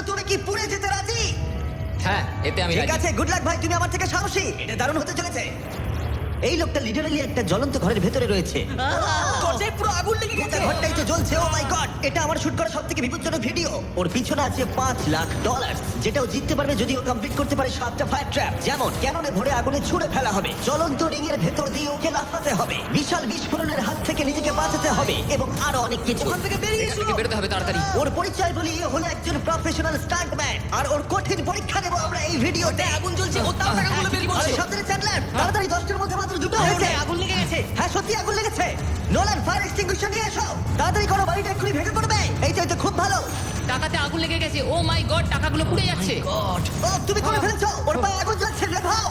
তুমি কি পুড়ে যেতে রাজি? হ্যাঁ, এতে আমি ঠিক রাজি। আছে, গুড লাক ভাই, তুমি আমার থেকে সাহসী। এটা দারুণ হতে চলেছে। এই লোকটা লিটারালি একটা জ্বলন্ত ঘরের ভেতরে রয়েছে। দরজায় পুরো আগুন লেগে গোটা গেছে। ঘরটাই তো জ্বলছে। ও মাই গড, এটা আমার শুট করা সবথেকে বিপজ্জনক ভিডিও। ওর পিছনে আছে $5,00,000, যেটাও জিততে পারবে যদি ও কমপ্লিট করতে পারে 7টা ফায়ার ট্র্যাপ। যেমন ক্যাননে ভরে আগুনে ছুড়ে ফেলা হবে, জ্বলন্ত রিং এর ভেতর দিয়ে ওকে লাফাতে হবে, বিশাল বিস্ফোরণের হাত থেকে নিজেকে বাঁচাতে হবে এবং আরো অনেক কিছু। ওখান থেকে বেরিয়ে এখান এসো। থেকে বেরোতে হবে তাড়াতাড়ি। ওর পরিচয় বলি, এ হলো একজন প্রফেশনাল স্টান্টম্যান, আর ওর কঠিন পরীক্ষা নেব আমরা এই ভিডিওতে। আগুন জ্বলছে, ও তাও টাকাগুলো বের আরে করছে। সাবধানে চ্যান্ডলার, তাড়াতাড়ি 10টার মধ্যে মাত্র দুটো হয়েছে। আগুন লেগে গেছে। হ্যাঁ, সত্যি আগুন লেগেছে। নোলান, ফায়ার এক্সটিংগুইশার নিয়ে এসো। তাড়াতাড়ি করো, বাড়িটা এক্ষুনি ভেঙে পড়বে। এই তো খুব ভালো। টাকাতে আগুন লেগে গেছে। ও মাই গড, টাকাগুলো পুড়ে যাচ্ছে। ও, তুমি করে ফেলেছো। ওর পায়ে আগুন জ্বলছে, লেভাও।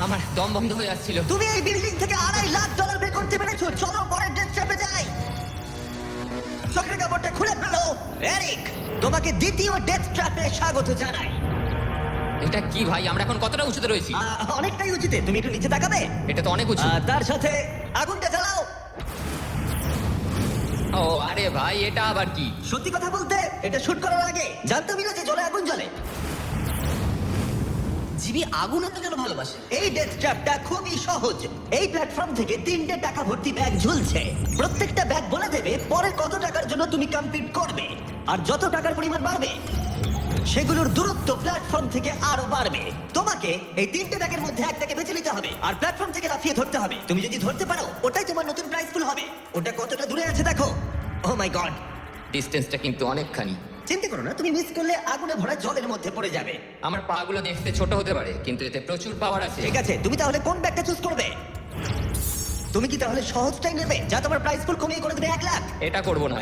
আমার দম বন্ধ হয়ে আসছিল। তুমি এই বিল্ডিং থেকে $2.5 লাখ বের করতে পেরেছো। চলো পরের ডেথ ট্র্যাপে যাই। চোখের কাপড়টা খুলে ফেলো। এরিক, তোমাকে দ্বিতীয় ডেথ ট্র্যাপে স্বাগত জানাই। এটা কি ভাই, আমরা এখন কতটা উঁচুতে রয়েছি? অনেকটাই উচিত। তুমি একটু নিচে তাকাবে? এটা তো অনেক উঁচু। তার সাথে আগুনটা জ্বালাও। ও আরে ভাই, এটা আবার কি? সত্যি কথা বলতে, এটা শুট করার আগে জানতামই না যে জলে আগুন জ্বলে। জিবি আগুন এত কেন ভালোবাসে? এই ডেথ ট্র্যাপটা খুবই সহজ। এই প্ল্যাটফর্ম থেকে 3টে টাকা ভর্তি ব্যাগ ঝুলছে। প্রত্যেকটা ব্যাগ বলে দেবে পরে কত টাকার জন্য তুমি কমপ্লিট করবে, আর যত টাকার পরিমাণ বাড়বে সেগুলোর দূরত্ব প্ল্যাটফর্ম থেকে আরো বাড়বে। তোমাকে এই 3টে ব্যাগের মধ্যে একটাকে বেছে নিতে হবে আর প্ল্যাটফর্ম থেকে লাফিয়ে ধরতে হবে। তুমি যদি ধরতে পারো, ওটাই তোমার নতুন প্রাইস ফুল হবে। ওটা কতটা দূরে আছে দেখো। ও মাই গড, ডিস্টেন্সটা কিন্তু অনেকখানি। চিন্তা করো না, তুমি মিস করলে আগুনে ভরা জলের মধ্যে পড়ে যাবে। আমার পাগুলো দেখতে ছোট হতে পারে, কিন্তু এতে প্রচুর পাওয়ার আছে। ঠিক আছে, তুমি তাহলে কোন ব্যাগটা চুজ করবে? তুমি কি তাহলে সহজটাই নেবে, যা তোমার প্রাইস পুল কমিয়ে করে দেবে 1 লাখ? এটা করব না,